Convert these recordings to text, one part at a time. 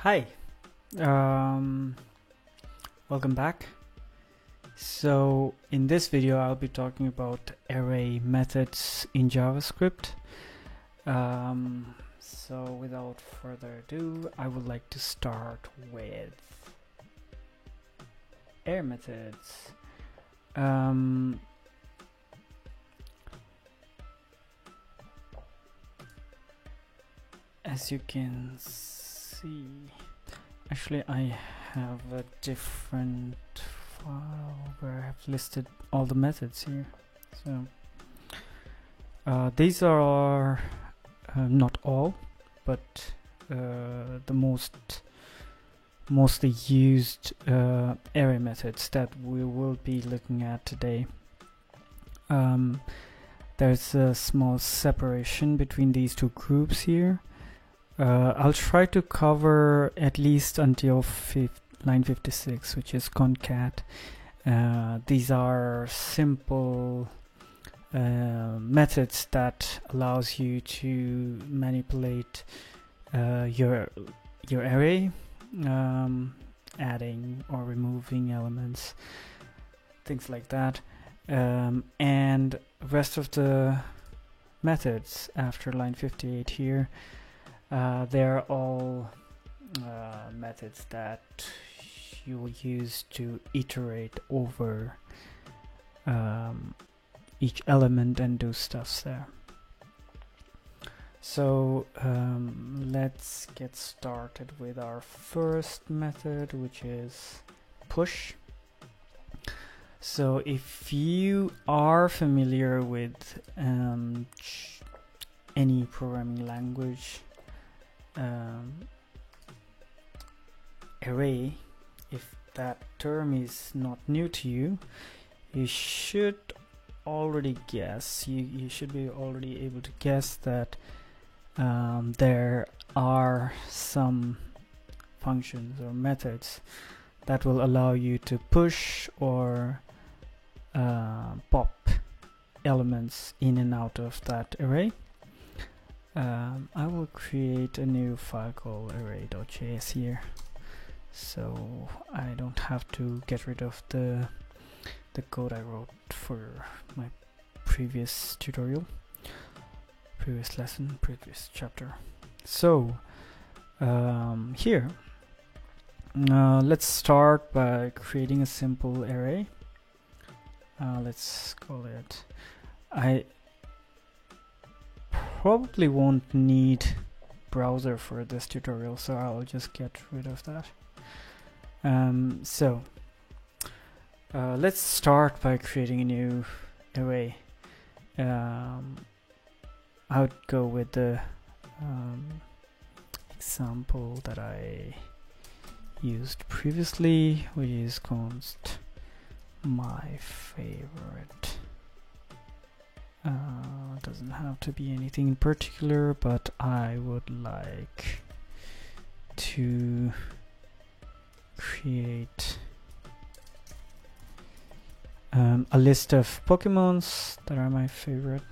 Hi, um, welcome back. So in this video I'll be talking about array methods in JavaScript. So without further ado, I would like to start with array methods. As you can see, actually I have a different file where I have listed all the methods here. So these are not all, but the mostly used array methods that we will be looking at today. There's a small separation between these two groups here. I'll try to cover at least until line 56, which is concat. These are simple methods that allows you to manipulate your array, adding or removing elements, things like that. And rest of the methods after line 58 here, they're all methods that you will use to iterate over each element and do stuff there. So let's get started with our first method, which is push. So if you are familiar with any programming language, array, if that term is not new to you, you should already guess, you should be already able to guess that there are some functions or methods that will allow you to push or pop elements in and out of that array. I will create a new file called array.js here, so I don't have to get rid of the code I wrote for my previous tutorial, previous lesson, previous chapter. So here, let's start by creating a simple array. Let's call it, I probably won't need browser for this tutorial, so I'll just get rid of that. Let's start by creating a new array. I would go with the example that I used previously, which is const my favorite. Doesn't have to be anything in particular, but I would like to create a list of Pokemons that are my favorite.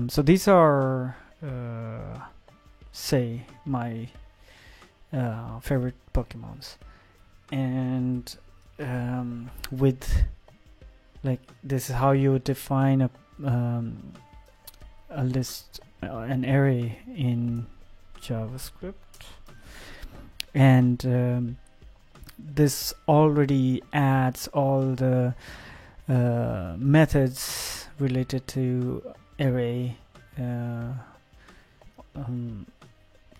So these are say my favorite Pokemons, and with like this is how you define a list, an array in JavaScript, and this already adds all the methods related to array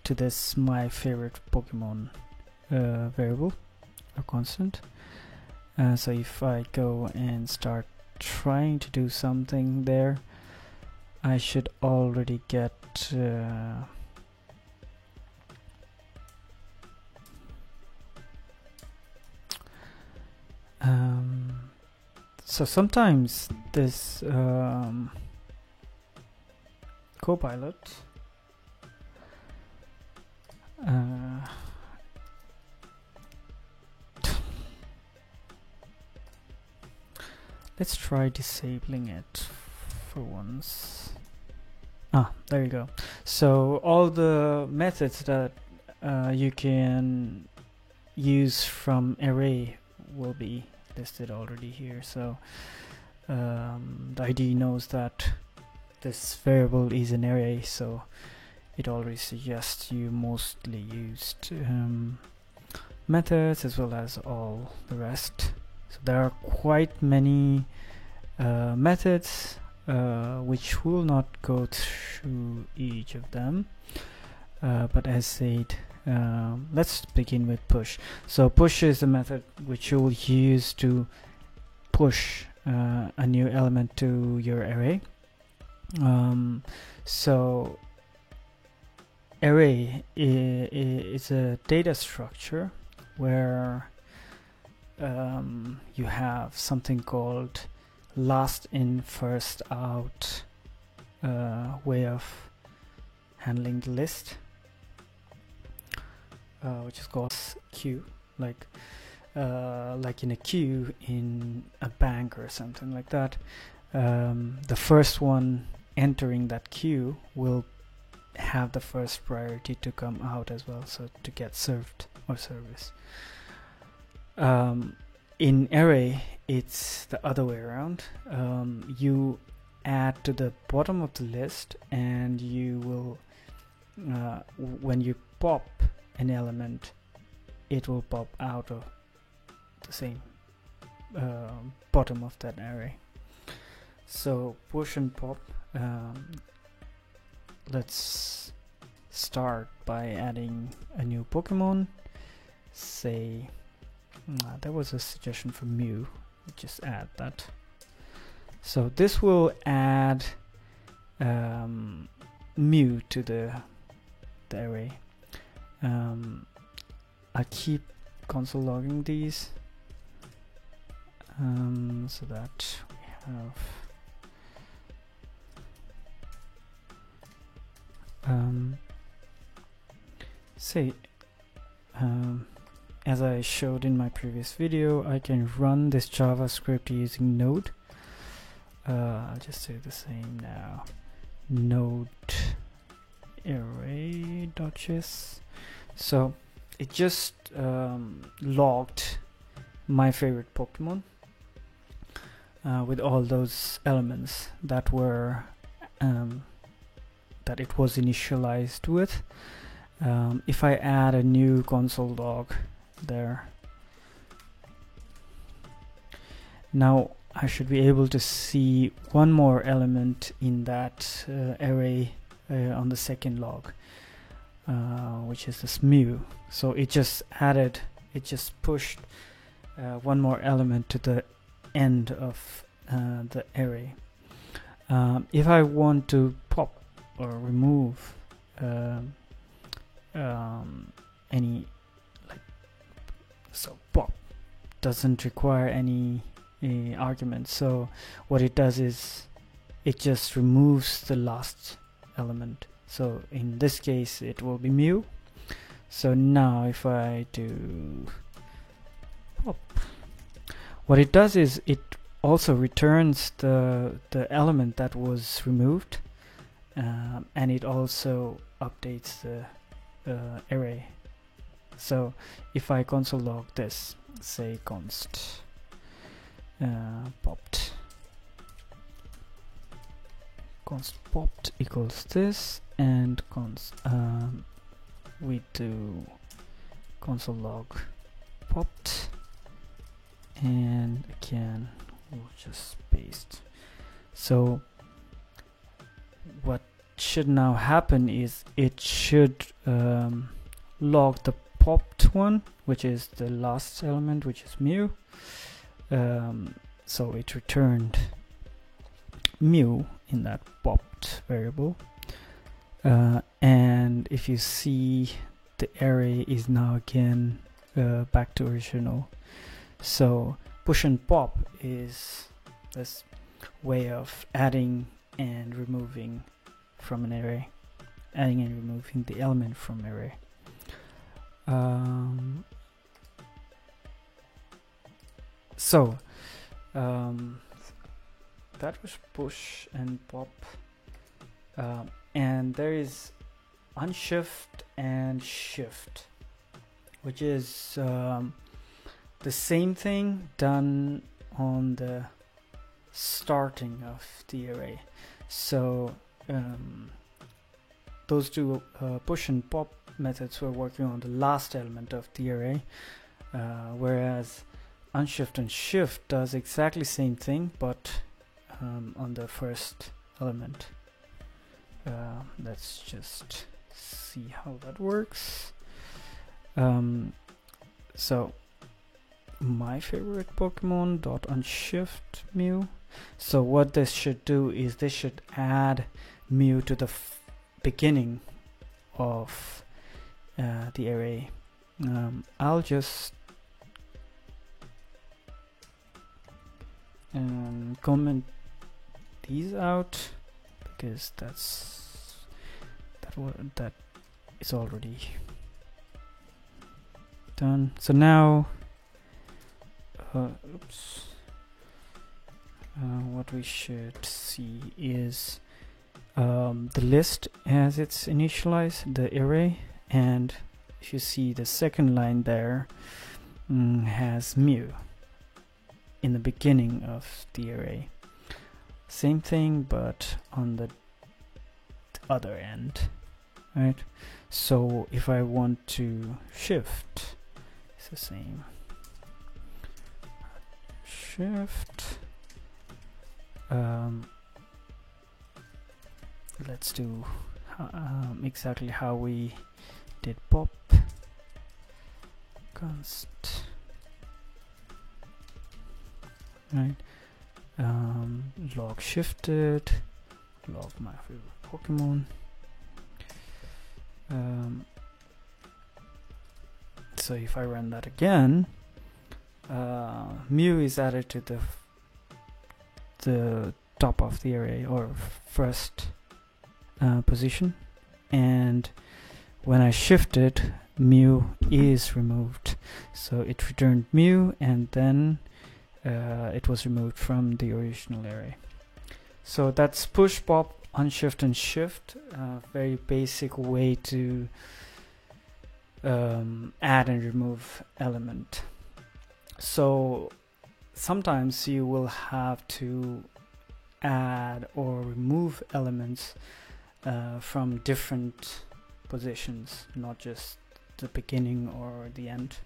to this my favorite Pokemon variable or constant. So if I go and start trying to do something there, I should already get so sometimes this Copilot let's try disabling it for once. There you go. So all the methods that you can use from array will be listed already here. So the IDE knows that this variable is an array, so it already suggests you mostly used methods as well as all the rest. So there are quite many methods which will not go through each of them, but as said, let's begin with push. So push is a method which you'll use to push a new element to your array. So array is a data structure where you have something called last in first out way of handling the list, which is called queue, like in a queue in a bank or something like that. The first one entering that queue will have the first priority to come out as well, so to get served or service. In array it's the other way around. You add to the bottom of the list, and you will when you pop an element, it will pop out of the same bottom of that array. So push and pop. Let's start by adding a new Pokemon. Say there was a suggestion for Mew. Just add that. So this will add Mew to the array. I keep console logging these so that we have say as I showed in my previous video, I can run this JavaScript using Node. I'll just do the same now. Node array.js. So it just logged my favorite Pokemon with all those elements that were that it was initialized with. If I add a new console log there, now I should be able to see one more element in that array on the second log, which is this Mew. So it just pushed one more element to the end of the array. If I want to pop or remove any, so pop doesn't require any argument. So what it does is it just removes the last element. So in this case it will be Mew. So now if I do pop, what it does is it also returns the element that was removed, and it also updates the array. So if I console log this, say const popped, const popped equals this, and const we do console log popped, and again we'll just paste. So what should now happen is it should log the popped one, which is the last element, which is Mew. So it returned Mew in that popped variable, and if you see, the array is now again back to original. So push and pop is this way of adding and removing from an array, adding and removing the element from array. So that was push and pop, and there is unshift and shift, which is the same thing done on the starting of the array. So those two push and pop methods were working on the last element of the array, whereas unshift and shift does exactly same thing, but on the first element. Let's just see how that works. So my favorite Pokemon dot unshift Mew. So what this should do is this should add Mew to the beginning of the array. I'll just comment these out because that is already done. So now what we should see is the list as it's initialized, the array, and if you see the second line there has Mew in the beginning of the array. Same thing but on the other end, right? So if I want to shift, it's the same. Shift. Let's do exactly how we did pop. Const. Right. Log shifted. Log my favorite Pokemon. So if I run that again, Mew is added to the top of the array or first position, and when I shift it, Mew is removed. So it returned Mew and then it was removed from the original array. So that's push, pop, unshift, and shift. Very basic way to add and remove element. So sometimes you will have to add or remove elements from different positions, not just the beginning or the end.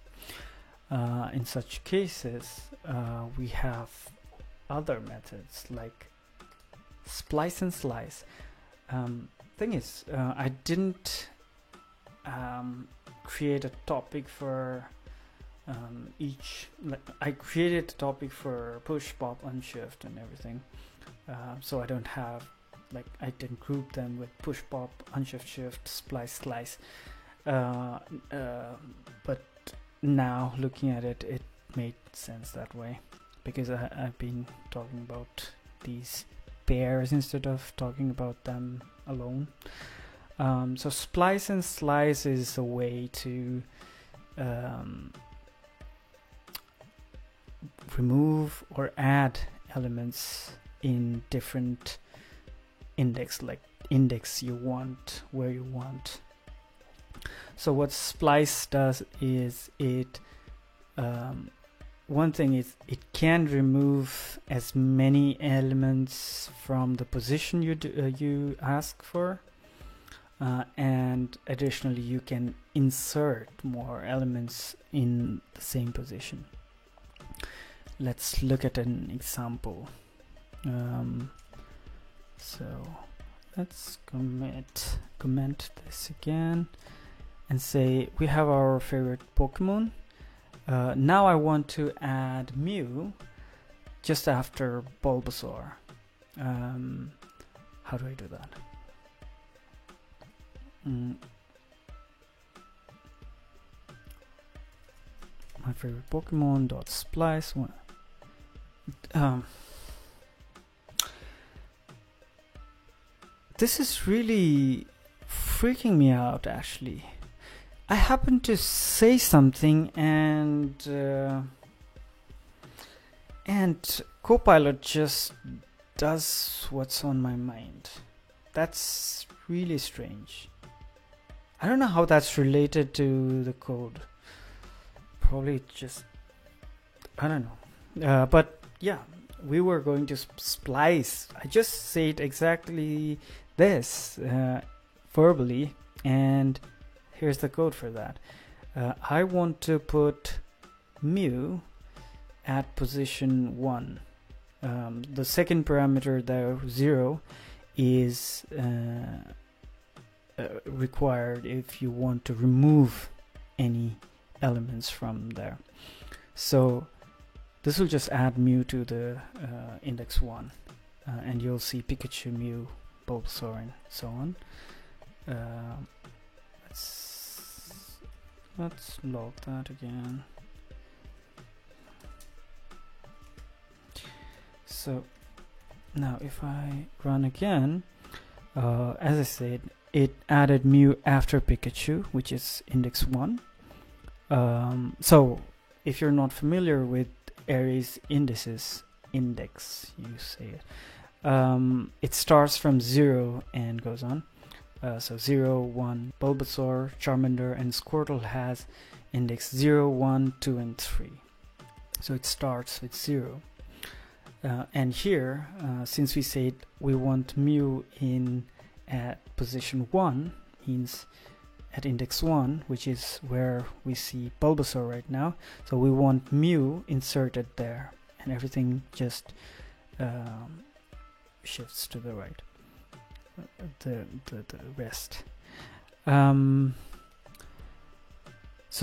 In such cases, we have other methods like splice and slice. Thing is, I didn't create a topic for each. I created a topic for push, pop, unshift, and everything. So I don't have, like, I didn't group them with push, pop, unshift, shift, splice, slice. But now looking at it, it made sense that way because I've been talking about these pairs instead of talking about them alone. So splice and slice is a way to remove or add elements in different index, like index you want, where you want. So what splice does is it one thing is it can remove as many elements from the position you ask for, and additionally you can insert more elements in the same position. Let's look at an example. So let's comment this again and say we have our favorite Pokemon. Now I want to add Mew just after Bulbasaur. How do I do that? My favorite Pokemon dot splice. This is really freaking me out, actually. I happen to say something and Copilot just does what's on my mind. That's really strange. I don't know how that's related to the code. Probably just, I don't know. But yeah, we were going to splice. I just said exactly this verbally, and here's the code for that. I want to put mu at position 1. The second parameter there, 0, is required if you want to remove any elements from there. So this will just add mu to the index 1, and you'll see Pikachu, Mew, Bulbasaur, and so on. Let's log that again. So now if I run again, as I said, it added mu after Pikachu, which is index 1. So if you're not familiar with arrays indices, index, you say it. It starts from 0 and goes on. So 0, 1, Bulbasaur, Charmander, and Squirtle has index 0, 1, 2, and 3. So it starts with 0. And here, since we said we want mu in at position 1, means at index 1, which is where we see Bulbasaur right now. So we want mu inserted there, and everything just shifts to the right. The rest. So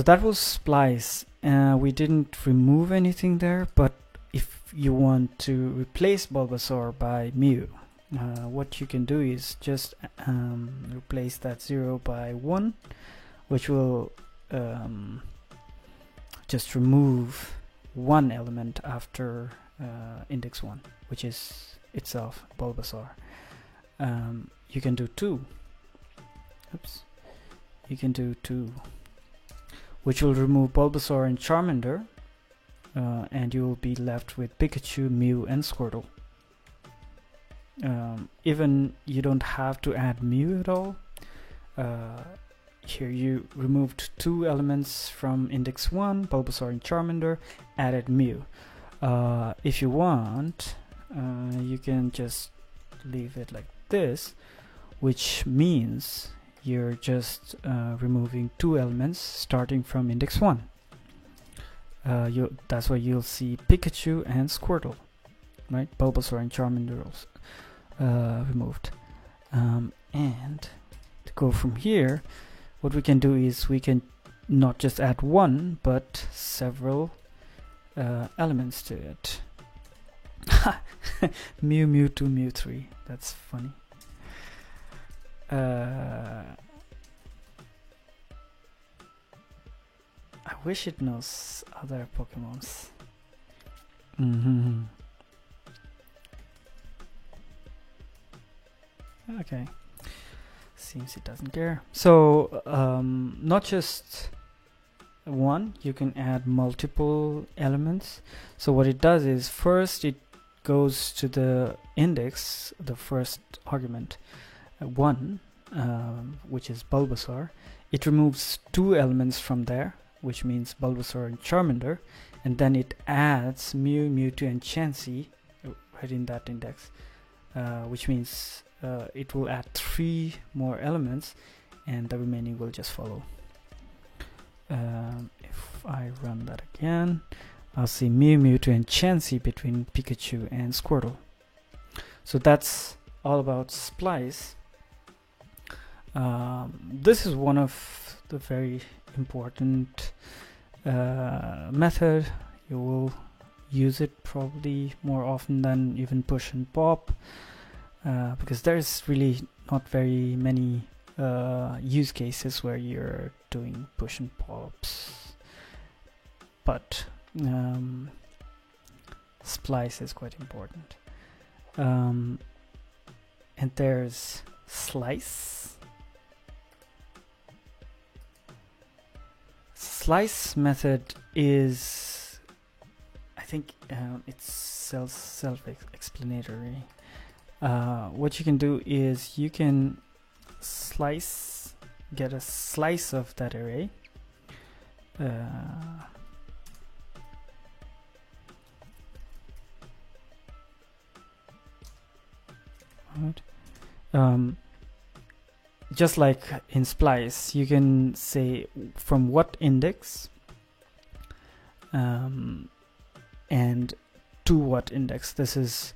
that was splice. We didn't remove anything there, but if you want to replace Bulbasaur by Mew, what you can do is just replace that 0 by 1, which will just remove one element after index 1, which is itself Bulbasaur. You can do 2. Oops. You can do 2, which will remove Bulbasaur and Charmander, and you will be left with Pikachu, Mew, and Squirtle. Even you don't have to add Mew at all. Here you removed 2 elements from index 1, Bulbasaur and Charmander, added Mew. If you want, you can just leave it like this, which means you're just removing 2 elements starting from index 1. That's why you'll see Pikachu and Squirtle, right? Bulbasaur and Charmander also removed. And to go from here, what we can do is we can not just add 1, but several elements to it. Mew, Mewtwo, Mew 3. That's funny. I wish it knows other Pokemons. Okay. Seems it doesn't care. So, not just 1, you can add multiple elements. So what it does is first it goes to the index, the first argument, 1, which is Bulbasaur. It removes 2 elements from there, which means Bulbasaur and Charmander, and then it adds Mew, Mewtwo, and Chansey right in that index, which means it will add 3 more elements, and the remaining will just follow. If I run that again, I'll see Mew, Mewtwo, and Chansey between Pikachu and Squirtle. So that's all about splice. This is one of the very important method. You will use it probably more often than even push and pop, because there's really not very many use cases where you're doing push and pops, but splice is quite important. And there's slice. Slice method is, I think it's self-explanatory. What you can do is you can slice get a slice of that array. Right. Just like in Splice, you can say from what index and to what index. This is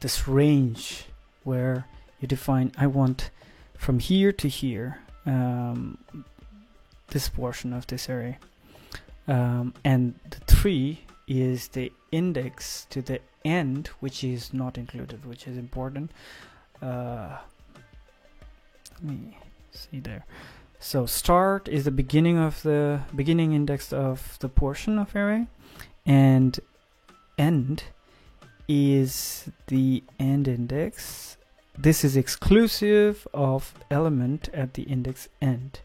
this range where you define, I want from here to here, this portion of this array, and the 3 is the index to the end, which is not included, which is important. Let me see there. So start is the beginning index of the portion of array, and end is the end index. This is exclusive of element at the index end.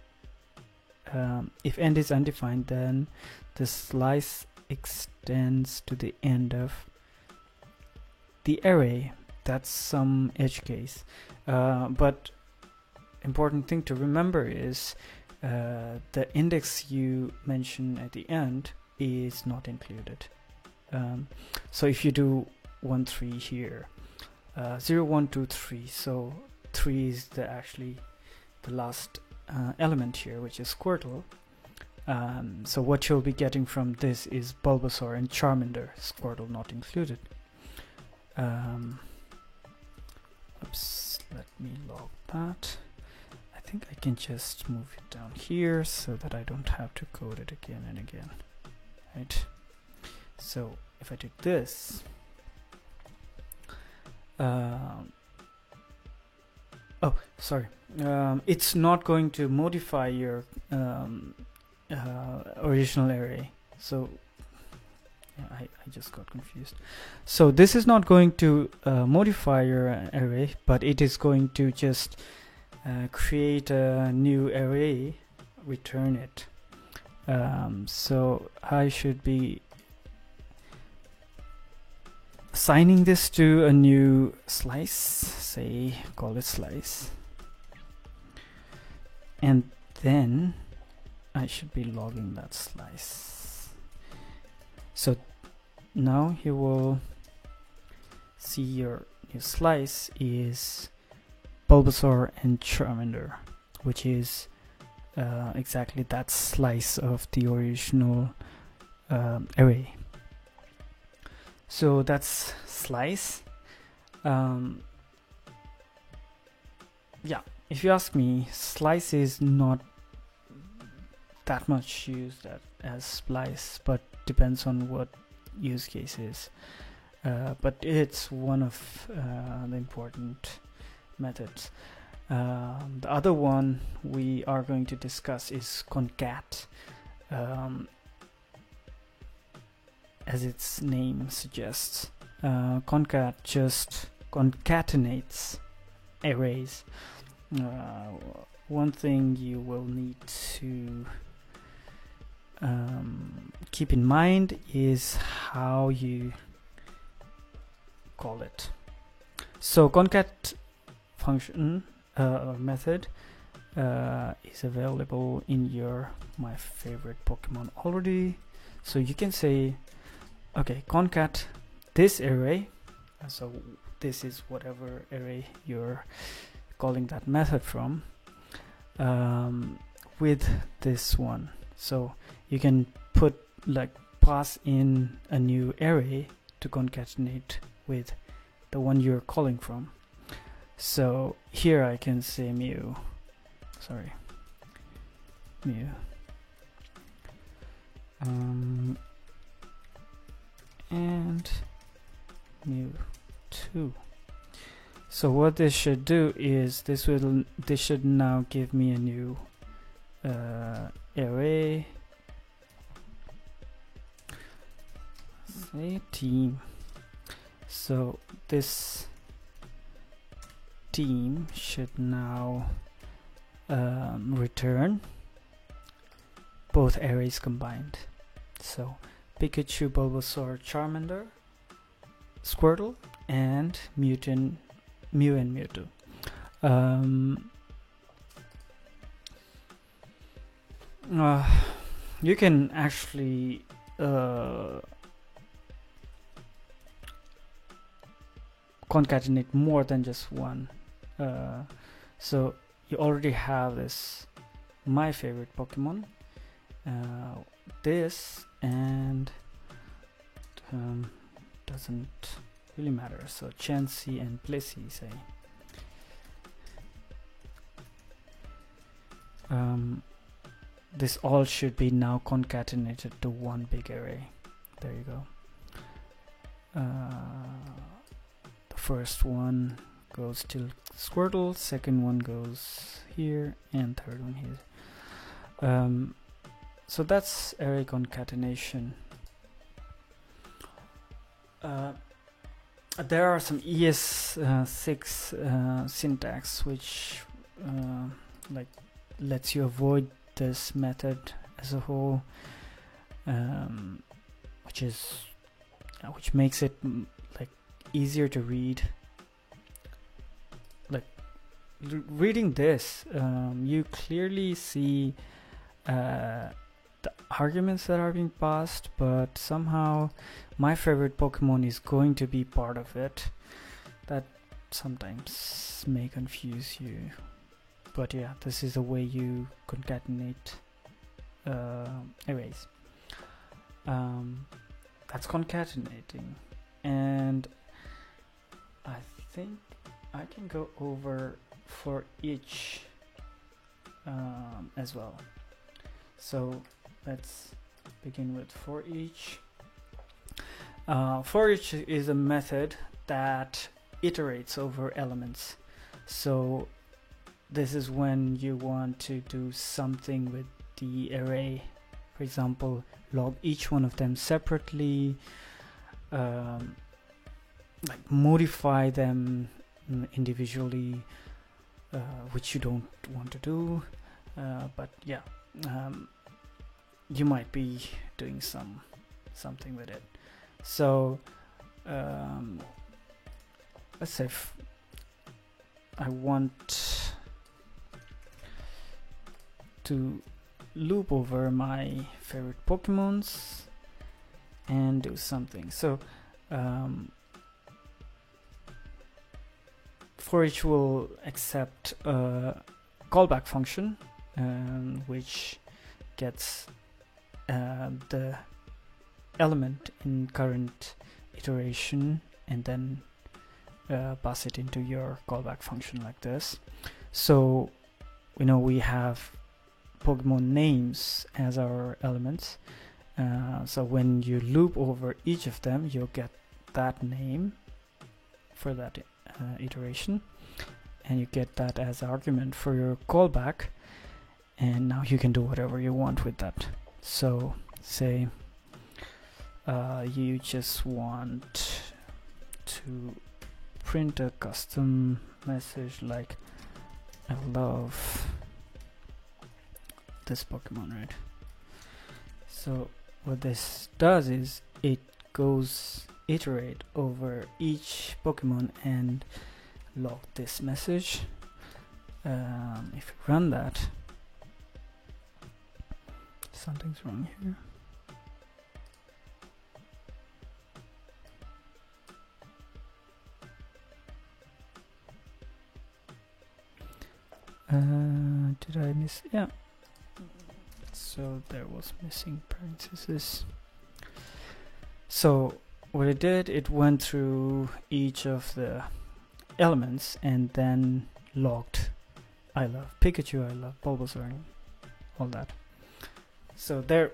If end is undefined, then the slice extends to the end of the array. That's some edge case. But important thing to remember is the index you mention at the end is not included. So if you do 1 3 here, 0 1 2 3, so 3 is actually the last element here, which is Squirtle. So what you'll be getting from this is Bulbasaur and Charmander, Squirtle not included. Oops, let me log that. I think I can just move it down here so that I don't have to code it again and again. Right? So if I take this, oh, sorry, it's not going to modify your original array. So yeah, I just got confused. So this is not going to modify your array, but it is going to just create a new array, return it. So I should be assigning this to a new slice, say call it slice, and then I should be logging that slice. So now you will see your new slice is Bulbasaur and Charmander, which is exactly that slice of the original array. So that's slice. Yeah, if you ask me, slice is not that much used as splice, but depends on what use case is. But it's one of the important methods. The other one we are going to discuss is concat. As its name suggests, concat just concatenates arrays. One thing you will need to keep in mind is how you call it. So concat function or method is available in your My Favorite Pokemon already. So you can say, okay, concat this array, so this is whatever array you're calling that method from, with this one. So you can put, like, pass in a new array to concatenate with the one you're calling from. So here I can say mu, and mu2. So what this should do is this should now give me a new array, say team. So this team should now return both arrays combined. So Pikachu, Bulbasaur, Charmander, Squirtle, and Mew and Mewtwo. you can actually concatenate more than just one. So you already have this my favorite Pokemon, this, and doesn't really matter. So Chansey and Blissey, say. This all should be now concatenated to one big array. There you go. The first one goes to Squirtle, second one goes here, and third one here. So that's array concatenation. There are some ES6 syntax which like lets you avoid this method as a whole, which makes it like easier to read. Like reading this, you clearly see the arguments that are being passed, but somehow my favorite Pokemon is going to be part of it. That sometimes may confuse you, but yeah, this is the way you concatenate arrays. That's concatenating, and I think I can go over for each as well. So let's begin with for each. For each is a method that iterates over elements. So this is when you want to do something with the array. For example, log each one of them separately, like modify them individually, which you don't want to do, but yeah, you might be doing something with it. So let's say I want to loop over my favorite Pokemons and do something. So for each will accept a callback function, which gets the element in current iteration and then pass it into your callback function like this. So we know we have Pokemon names as our elements, so when you loop over each of them, you'll get that name for that iteration, and you get that as argument for your callback, and now you can do whatever you want with that. So say you just want to print a custom message like I love this Pokemon, right? So what this does is it goes iterate over each Pokemon and log this message. If you run that, something's wrong here. Did I miss? Yeah. So there was missing parentheses. So what it did, it went through each of the elements and then logged I love Pikachu, I love Bulbasaur, and all that. So there,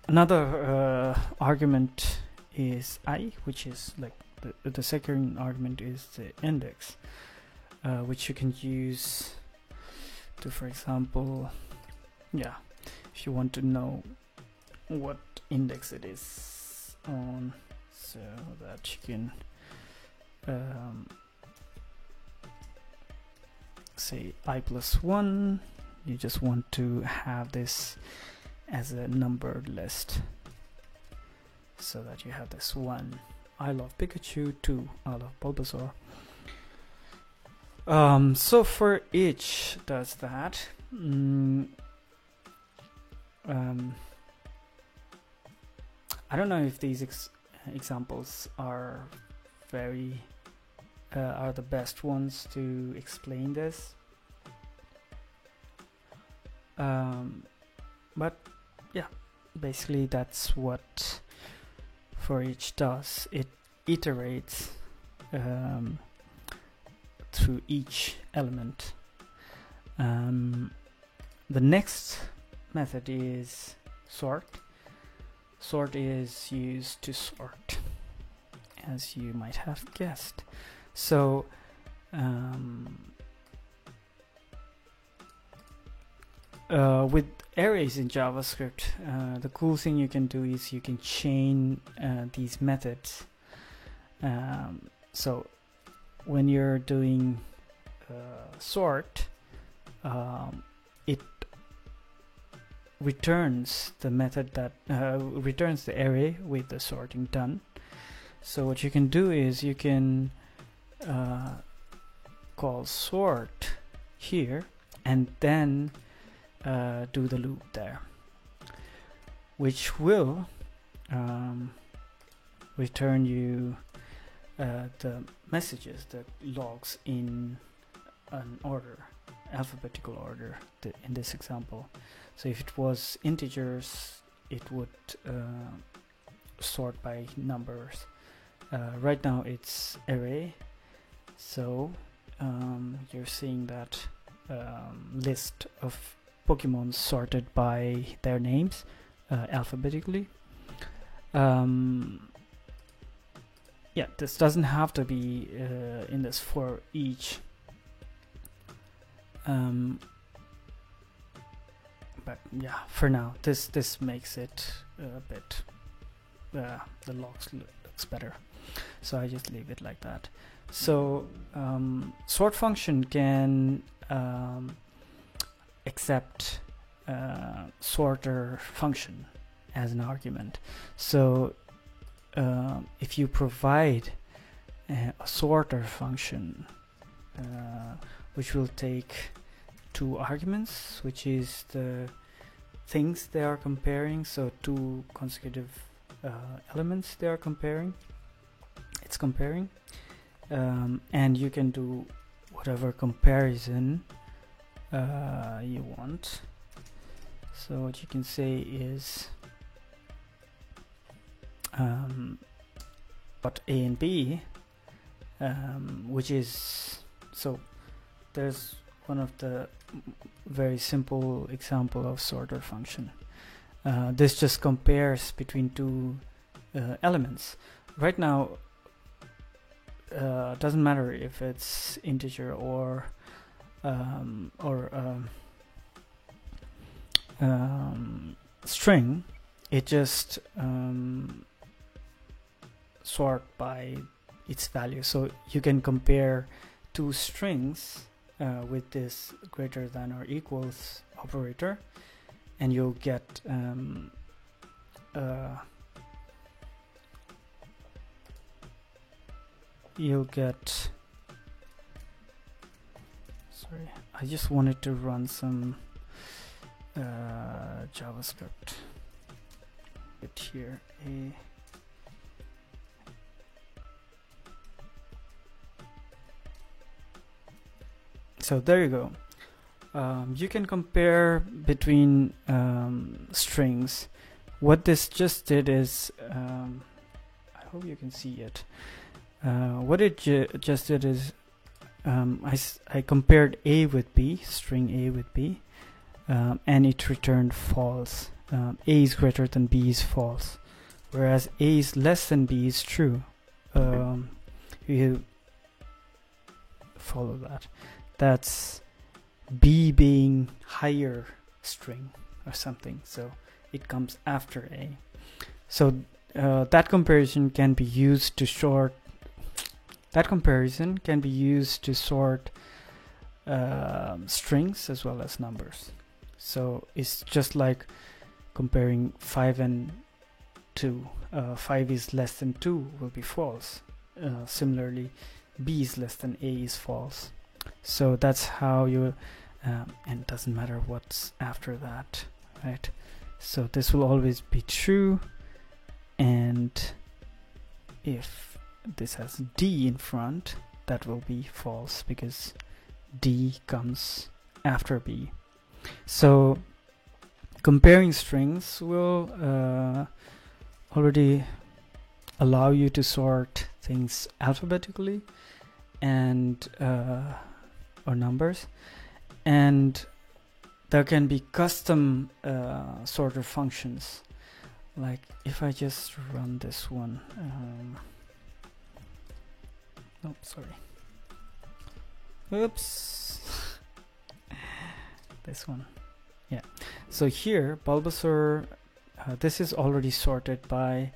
another argument is I, which is like the second argument is the index, which you can use to, for example, if you want to know what index it is on, so that you can say I+1, you just want to have this as a numbered list, so that you have this 1 I love Pikachu, 2 I love Bulbasaur. So for each does that. I don't know if these examples are are the best ones to explain this, but yeah, basically that's what for each does. It iterates through each element. The next method is sort. Sort is used to sort, as you might have guessed. So with arrays in JavaScript, the cool thing you can do is you can chain these methods. So when you're doing sort, it returns the method that returns the array with the sorting done. So what you can do is you can call sort here and then do the loop there, which will return you the messages, the logs in an order, alphabetical order in this example. So if it was integers, it would sort by numbers. Right now it's array, so you're seeing that list of Pokemon sorted by their names alphabetically. Yeah, this doesn't have to be in this for each, but yeah, for now this makes it a bit the logs looks better, so I just leave it like that. So sort function can accept sorter function as an argument. So if you provide a sorter function which will take two arguments, which is the things they are comparing, so two consecutive elements they are comparing, it's comparing, and you can do whatever comparison you want. So what you can say is but A and B, which is, so there's one of the very simple example of sorter function. This just compares between two elements. Right now doesn't matter if it's integer or string, it just sort by its value. So you can compare two strings with this greater than or equals operator, and you'll get sorry, I just wanted to run some JavaScript. It here so there you go. You can compare between strings. What this just did is, I hope you can see it. What it just did is I compared A with B, string A with B, and it returned false. A is greater than B is false, whereas A is less than B is true. You follow that. That's B being higher string or something, so it comes after A. So that comparison can be used to sort. That comparison can be used to sort strings as well as numbers. So it's just like comparing 5 and 2. 5 is less than 2 will be false. Similarly, B is less than A is false. So that's how you, and it doesn't matter what's after that, right? So this will always be true, and if this has D in front, that will be false because D comes after B. So comparing strings will already allow you to sort things alphabetically and or numbers, and there can be custom sorter functions. Like if I just run this one, oh sorry, oops, this one, yeah. So here Bulbasaur, this is already sorted by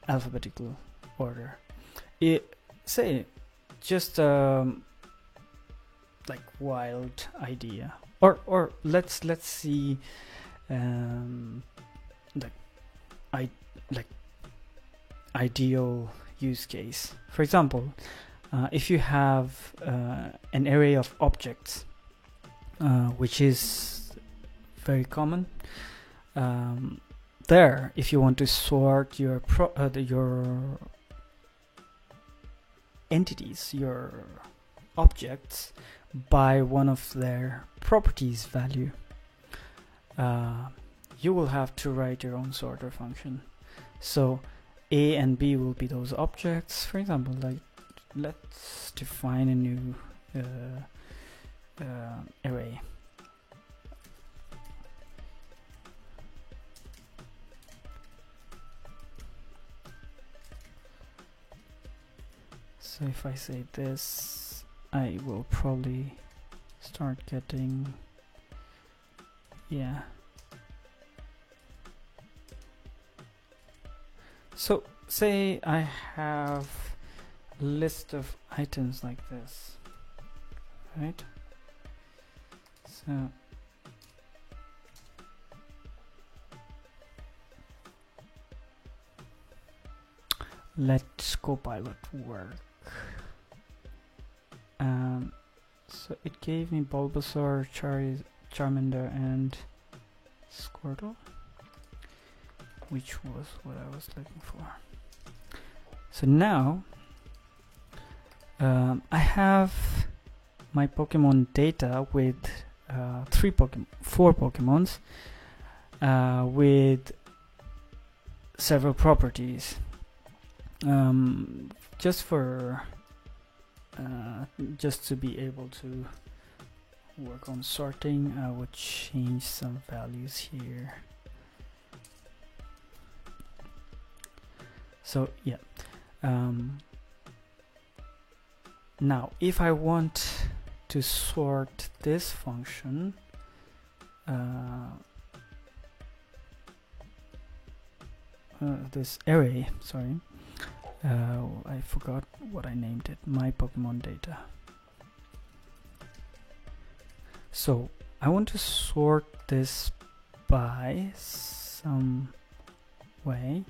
alphabetical order. Say just like wild idea, or let's see like ideal use case. For example, if you have an array of objects, which is very common, there, if you want to sort your your entities, your objects, by one of their properties value, you will have to write your own sorter function. So A and B will be those objects. For example, like let's define a new array. So if I say this, I will probably start getting, yeah. So say I have a list of items like this, right? So let Copilot work. So it gave me Bulbasaur, Charmander, and Squirtle, which was what I was looking for. So now I have my Pokemon data with four Pokemons with several properties. Just to be able to work on sorting, I would change some values here. So yeah, now if I want to sort this function, this array, sorry, I forgot what I named it, my Pokemon data. So I want to sort this by some way,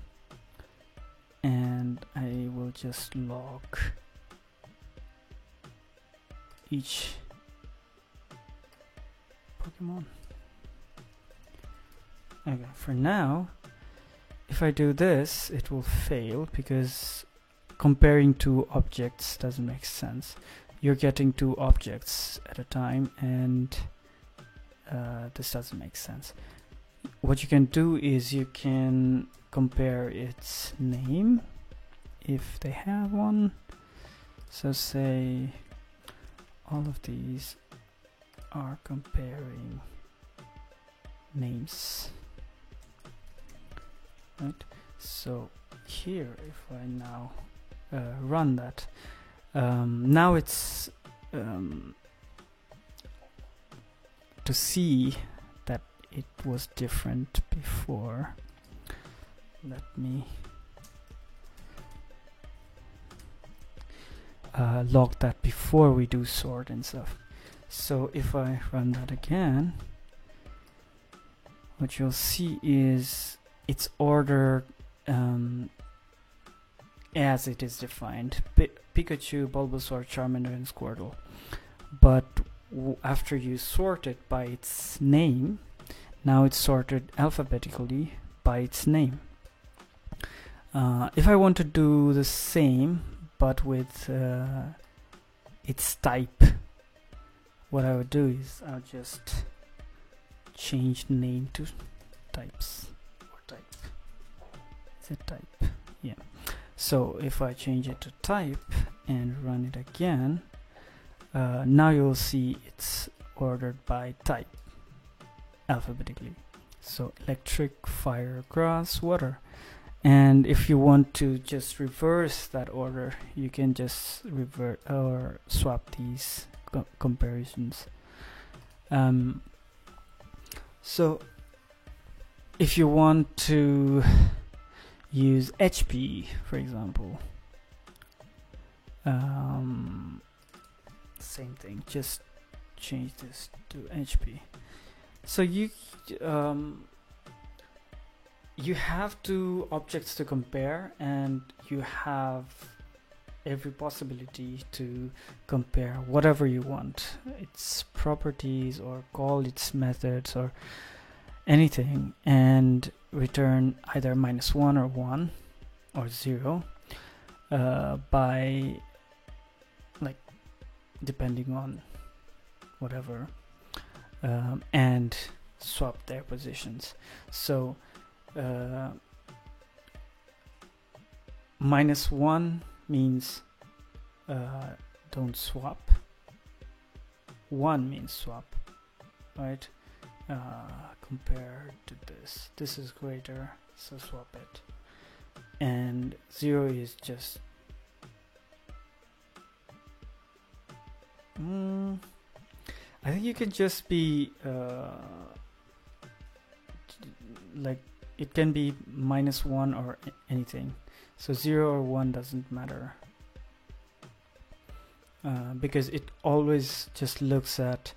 and I will just log each Pokemon. Okay, for now, if I do this, it will fail because comparing two objects doesn't make sense. You're getting two objects at a time, and this doesn't make sense. What you can do is you can compare its name if they have one. So say all of these are comparing names, right? So here, if I now run that, now it's to see that it was different before. Let me log that before we do sort and stuff. So if I run that again, what you'll see is it's ordered as it is defined: Pikachu, Bulbasaur, Charmander, and Squirtle. But after you sort it by its name, Now it's sorted alphabetically by its name. If I want to do the same but with its type, what I would do is I'll just change name to types or type. Is it type? Yeah. So if I change it to type and run it again, now you'll see it's ordered by type alphabetically. So electric, fire, grass, water. And if you want to just reverse that order, you can just revert or swap these comparisons. So if you want to use HP, for example, same thing, just change this to HP. So you have two objects to compare, and you have every possibility to compare whatever you want, its properties or call its methods or anything, and return either -1 or 1 or 0 by, like, depending on whatever, and swap their positions. So -1 means don't swap, 1 means swap, right? Compared to this is greater, so swap it, and 0 is just I think you can just be like, it can be -1 or anything, so 0 or 1 doesn't matter, because it always just looks at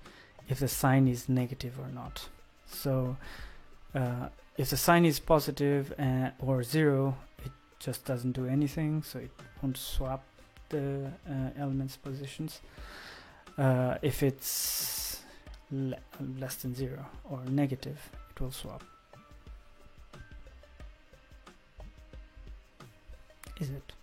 if the sign is negative or not. So if the sign is positive or 0, it just doesn't do anything, so it won't swap the elements positions. If it's less than 0 or negative, it will swap. Is it?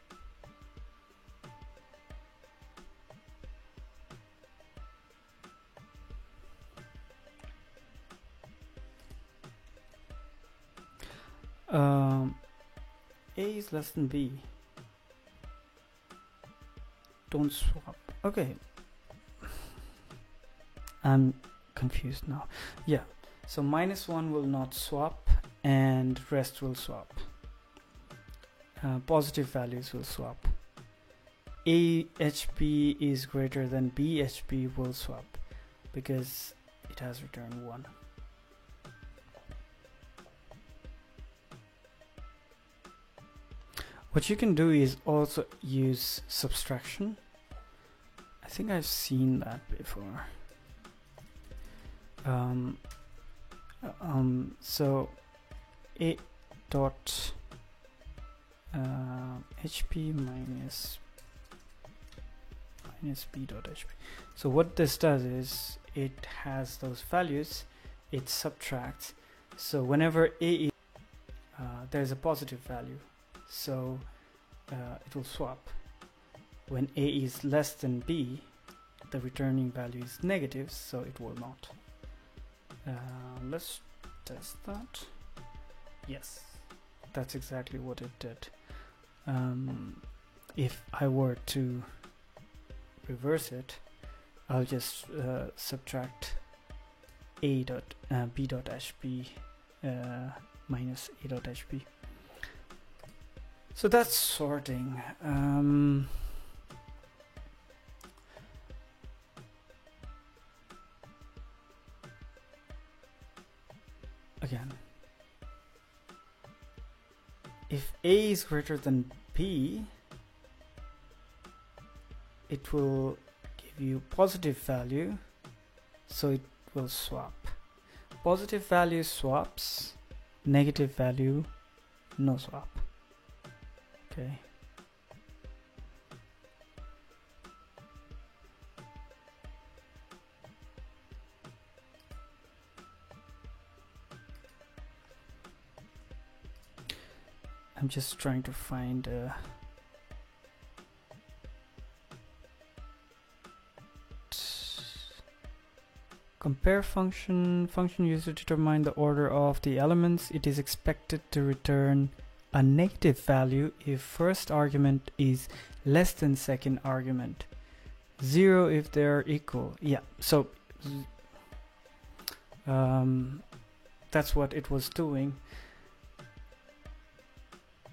A is less than B. Don't swap. Okay. I'm confused now. Yeah. So -1 will not swap, and rest will swap. Positive values will swap. A HP is greater than B HP will swap, because it has returned 1. What you can do is also use subtraction. I think I've seen that before. So A dot HP minus B dot HP. So what this does is it has those values, it subtracts. So whenever A is there's a positive value, so it will swap. When A is less than B, the returning value is negative, so it will not. Let's test that. Yes, that's exactly what it did. If I were to reverse it, I'll just subtract A dot B dot HP minus A dot HP. So that's sorting. Again, if A is greater than B, it will give you positive value, so it will swap. Positive value swaps, negative value no swap. Okay. I'm just trying to find compare function used to determine the order of the elements. It is expected to return a negative value if first argument is less than second argument, 0 if they're equal. Yeah, so that's what it was doing,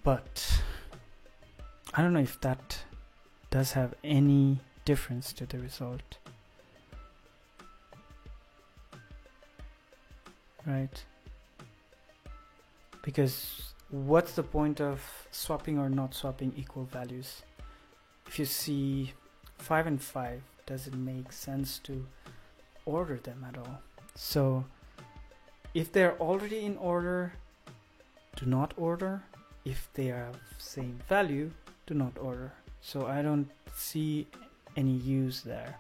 but I don't know if that does have any difference to the result. Right? Because what's the point of swapping or not swapping equal values? If you see 5 and 5, does it make sense to order them at all? So if they're already in order, do not order. If they have same value, do not order. So I don't see any use there.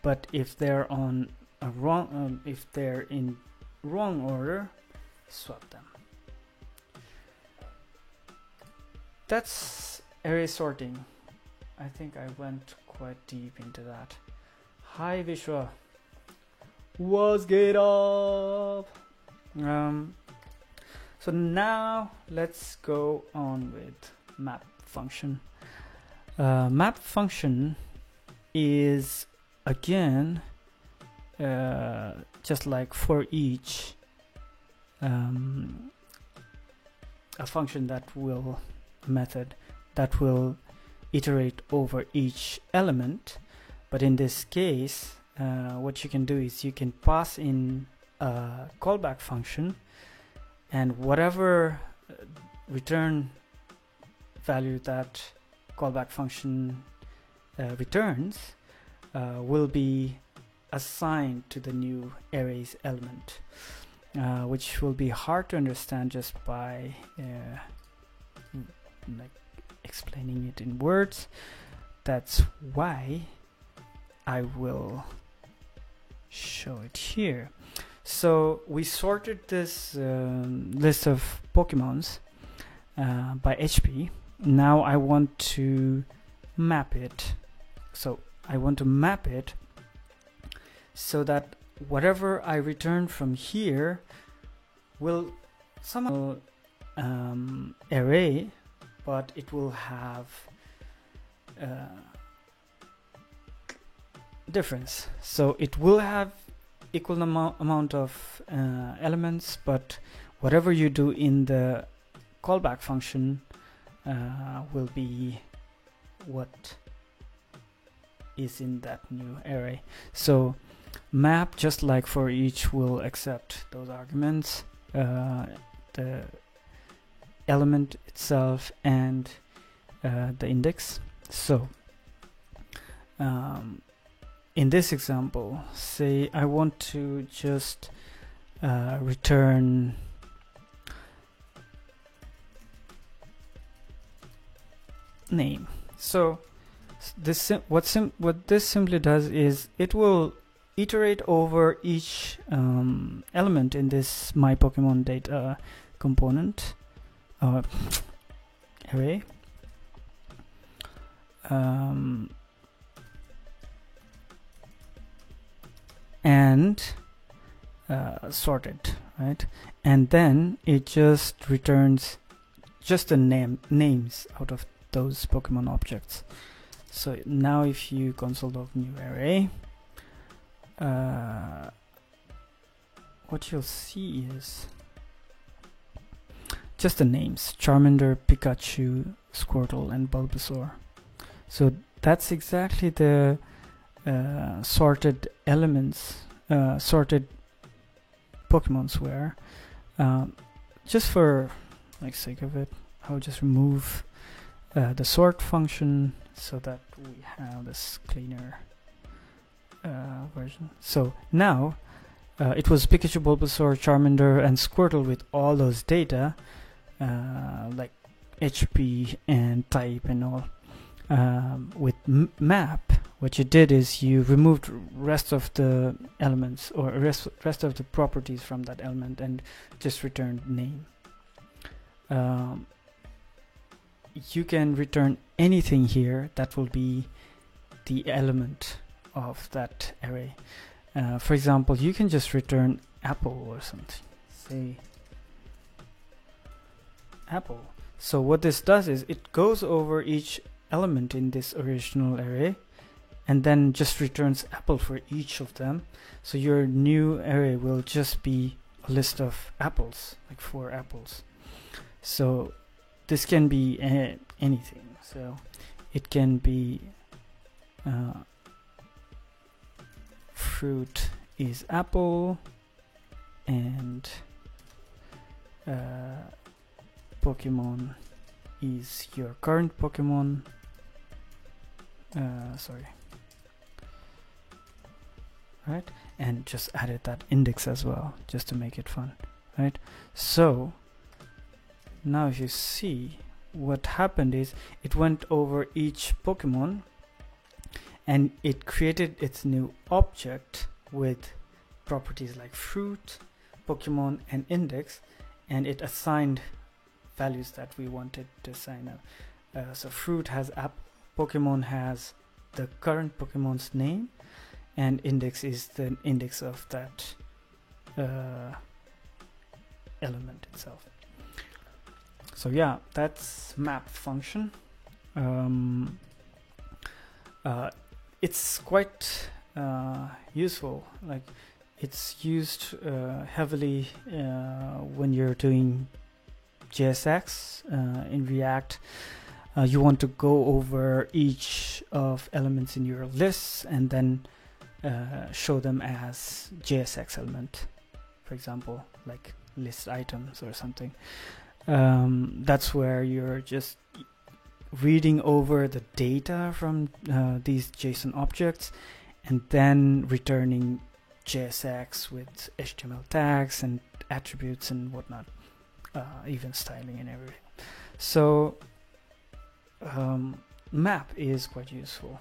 But if they're on a wrong, if they're in wrong order, swap them. That's array sorting. I think I went quite deep into that. Hi Vishwa, what's good up? So now let's go on with map function. Map function is again just like for each a function that will method that will iterate over each element, but in this case what you can do is you can pass in a callback function, and whatever return value that callback function returns will be assigned to the new arrays element, which will be hard to understand just by like explaining it in words. That's why I will show it here. So we sorted this list of Pokemons by HP. Now I want to map it. So I want to map it so that whatever I return from here will somehow array, but it will have difference. So it will have equal amount of elements, but whatever you do in the callback function will be what is in that new array. So map, just like for each, will accept those arguments, the element itself and the index. So in this example, say I want to just return name. So this what this simply does is it will iterate over each element in this my Pokemon data component array, and sort it, right? And then it just returns just the names out of those Pokemon objects. So now if you console log new array, what you'll see is just the names: Charmander, Pikachu, Squirtle, and Bulbasaur. So that's exactly the sorted elements, sorted Pokemons were. Just for like sake of it, I'll just remove the sort function so that we have this cleaner version. So now it was Pikachu, Bulbasaur, Charmander, and Squirtle with all those data, like HP and type and all. With map, what you did is you removed rest of the elements or rest of the properties from that element and just returned name. you can return anything here that will be the element of that array. For example, you can just return apple or something, say apple. So what this does is it goes over each element in this original array and then just returns apple for each of them. So your new array will just be a list of apples, like 4 apples. So this can be anything. So it can be fruit is apple, and Pokemon is your current Pokemon. Sorry. Right, and just added that index as well, just to make it fun, right? So now if you see, what happened is it went over each Pokemon and it created its new object with properties like fruit, Pokemon, and index, and it assigned values that we wanted to assign up. So fruit has app, Pokemon has the current Pokemon's name, and index is the index of that element itself. So yeah, that's map function. It's quite useful. Like, it's used heavily when you're doing JSX in React. You want to go over each of elements in your lists and then show them as JSX element, for example, like list items or something. That's where you're just reading over the data from these JSON objects and then returning JSX with HTML tags and attributes and whatnot, even styling and everything. So map is quite useful.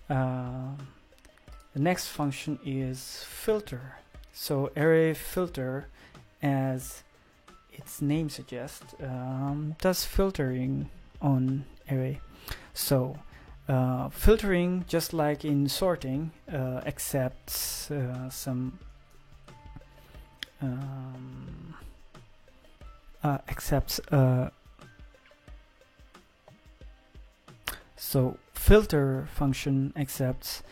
The next function is filter. So array filter, as its name suggests, does filtering on array. So filtering, just like in sorting, accepts some so filter function accepts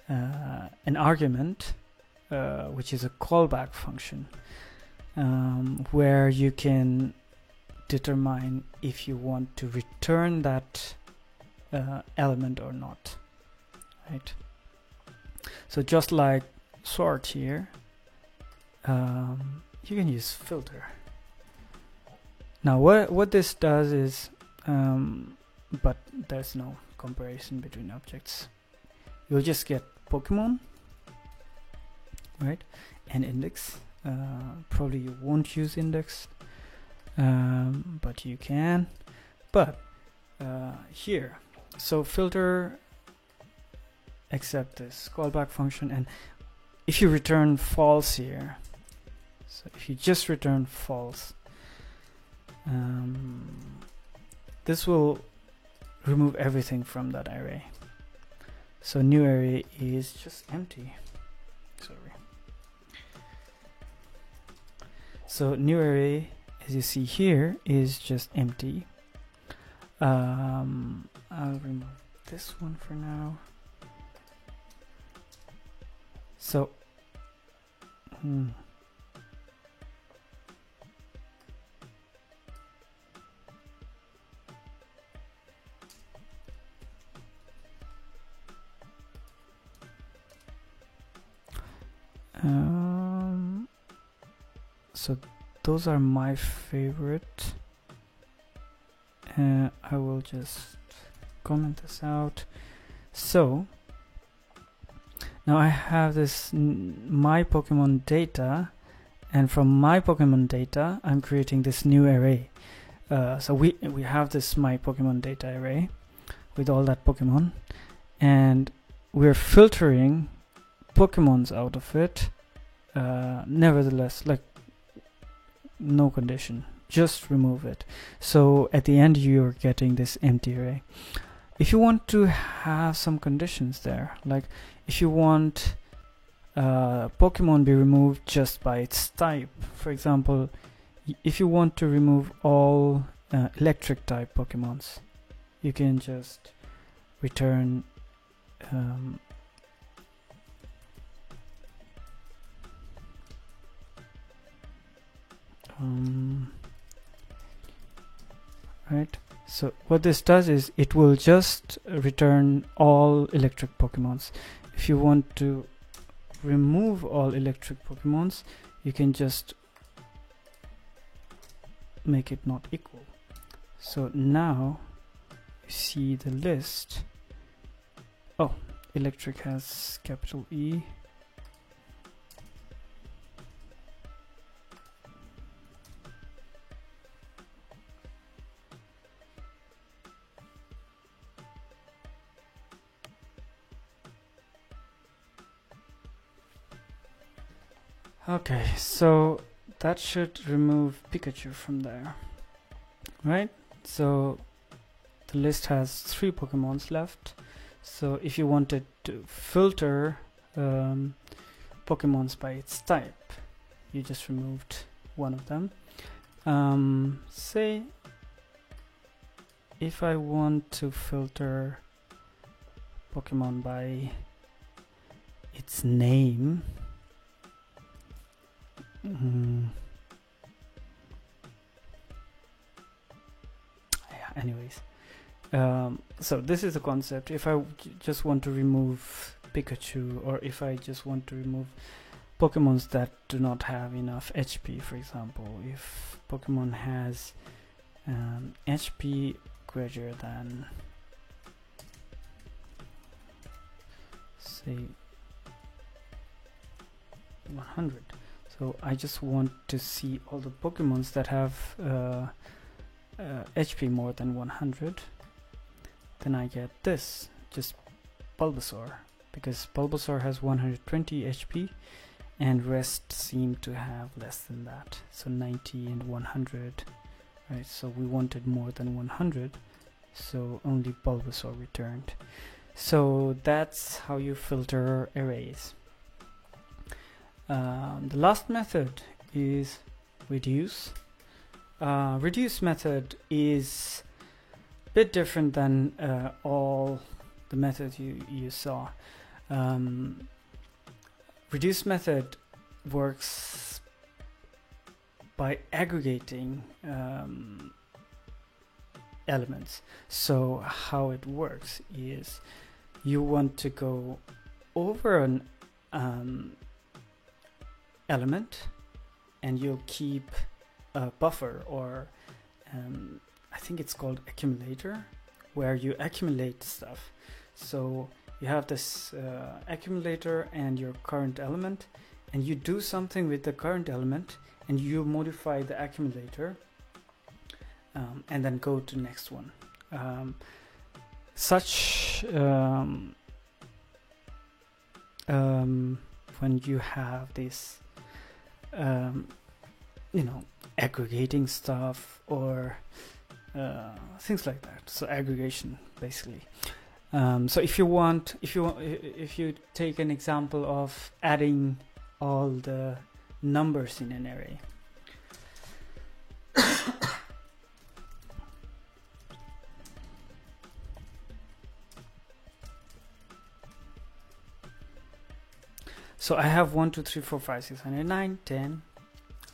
an argument, which is a callback function, where you can determine if you want to return that element or not, right? So just like sort here, you can use filter. Now what this does is, but there's no comparison between objects. You'll just get Pokemon, right, and index. Probably you won't use index, but you can. But here, so filter accept this callback function, and if you return false here, so if you just return false, this will remove everything from that array. So new array is just empty. Sorry. So new array, as you see here, is just empty. I'll remove this one for now. So so those are my favorite. I will just comment this out. So now I have this my Pokemon data, and from my Pokemon data I'm creating this new array. So we have this my Pokemon data array with all that Pokemon, and we're filtering Pokemons out of it. Nevertheless, like no condition, just remove it. So at the end you're getting this empty array. If you want to have some conditions there, like if you want Pokemon be removed just by its type, for example, if you want to remove all electric type Pokemons, you can just return right. So what this does is it will just return all electric Pokemons. If you want to remove all electric Pokemons, you can just make it not equal. So now you see the list. Oh, electric has capital E. Okay, so that should remove Pikachu from there, right? So the list has 3 Pokemons left. So if you wanted to filter Pokemons by its type, you just removed one of them. Say if I want to filter Pokemon by its name, yeah, anyways, so this is the concept. If I just want to remove Pikachu, or if I just want to remove Pokemons that do not have enough HP, for example, if Pokemon has HP greater than, say, 100. So I just want to see all the Pokemons that have HP more than 100. Then I get this, just Bulbasaur, because Bulbasaur has 120 HP and rest seem to have less than that. So 90 and 100, right? So we wanted more than 100, so only Bulbasaur returned. So that's how you filter arrays. The last method is reduce. Reduce method is a bit different than all the methods you saw. Reduce method works by aggregating elements. So how it works is you want to go over an element and you'll keep a buffer, or I think it's called accumulator, where you accumulate stuff. So you have this accumulator and your current element, and you do something with the current element and you modify the accumulator, and then go to next one. When you have this aggregating stuff or things like that, so aggregation basically. So if you take an example of adding all the numbers in an array, so I have 1 2 3 4 5 6 7 8 9 10.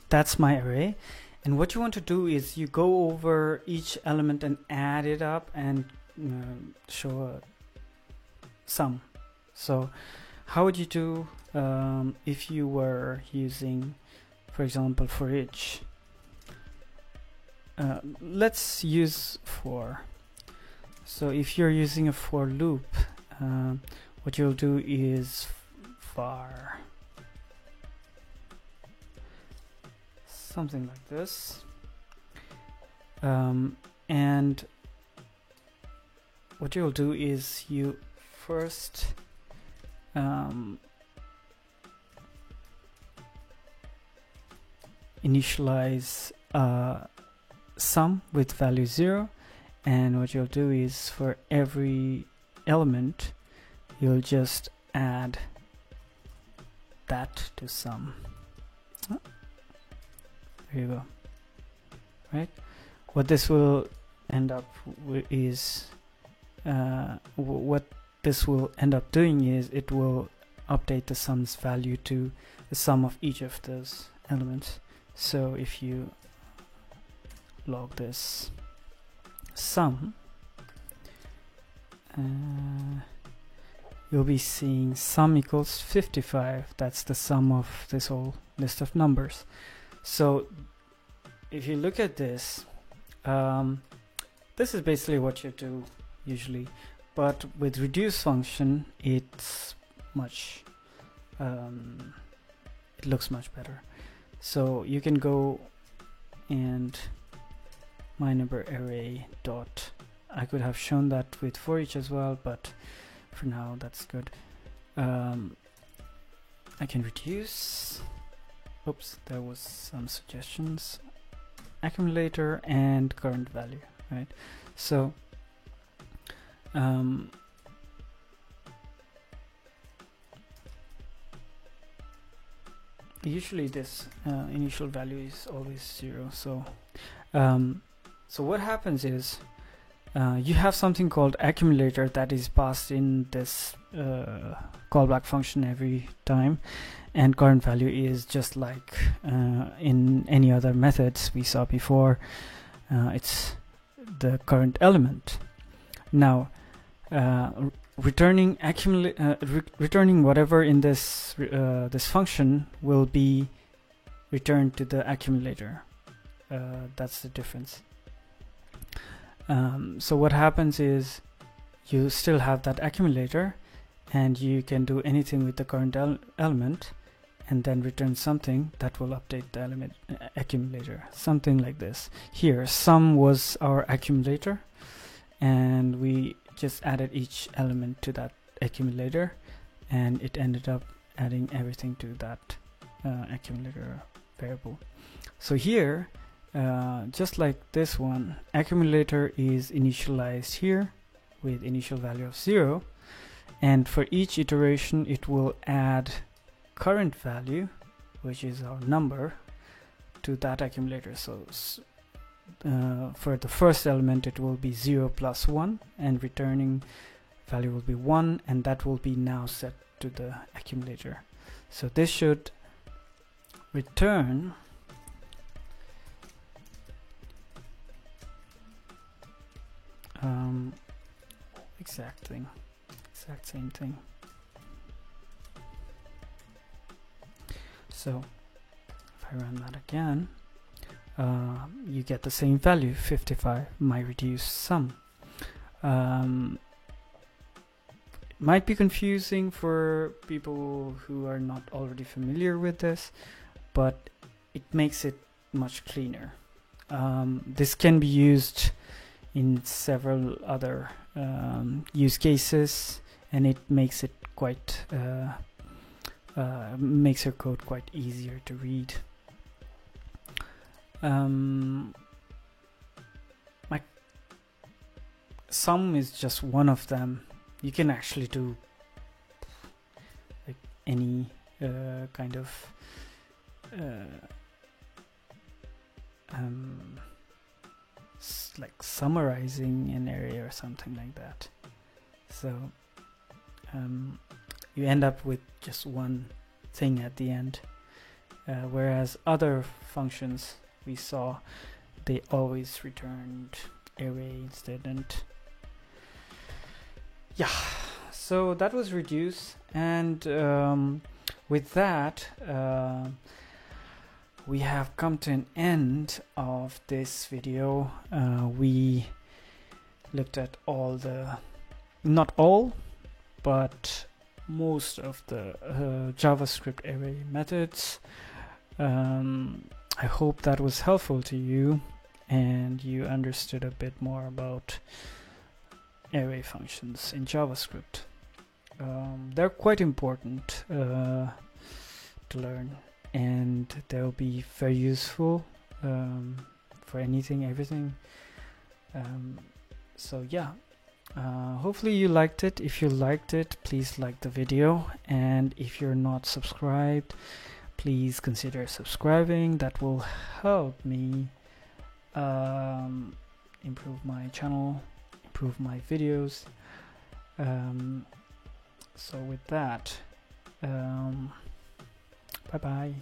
That's my array, and what you want to do is you go over each element and add it up and show a sum. So how would you do if you were using, for example, for each? Let's use for. So if you're using a for loop, what you'll do is var something like this, and what you'll do is you first initialize sum with value 0, and what you'll do is for every element you'll just add that to sum. Oh, there you go. Right, what this will end up is what this will end up doing is it will update the sum's value to the sum of each of those elements. So if you log this sum, you'll be seeing sum equals 55. That's the sum of this whole list of numbers. So if you look at this, this is basically what you do usually, but with reduce function it's much it looks much better. So you can go and my number array dot, I could have shown that with for each as well, but for now that's good. I can reduce, oops, there was some suggestions, accumulator and current value, right? So usually this initial value is always 0. So so what happens is you have something called accumulator that is passed in this callback function every time, and current value is just like in any other methods we saw before. It's the current element. Now returning returning whatever in this this function will be returned to the accumulator. That's the difference. So what happens is you still have that accumulator, and you can do anything with the current element and then return something that will update the element accumulator, something like this. Here sum was our accumulator, and we just added each element to that accumulator, and it ended up adding everything to that accumulator variable. So here just like this one, accumulator is initialized here with initial value of 0, and for each iteration it will add current value, which is our number, to that accumulator. So for the first element it will be 0 plus 1, and returning value will be 1, and that will be now set to the accumulator. So this should return exact same thing. So if I run that again, you get the same value, 55, my reduced sum. It might be confusing for people who are not already familiar with this, but it makes it much cleaner. This can be used in several other use cases, and it makes it quite makes your code quite easier to read. My sum is just one of them. You can actually do like any kind of like summarizing an array or something like that. So you end up with just one thing at the end, whereas other functions we saw, they always returned array instead. And yeah, so that was reduce, and with that we have come to an end of this video. We looked at all the, not all, but most of the JavaScript array methods. I hope that was helpful to you and you understood a bit more about array functions in JavaScript. They're quite important to learn, and they'll be very useful for for anything, everything. So yeah, hopefully you liked it. If you liked it, please like the video, and if you're not subscribed, please consider subscribing. That will help me improve my channel, improve my videos. So with that, bye bye.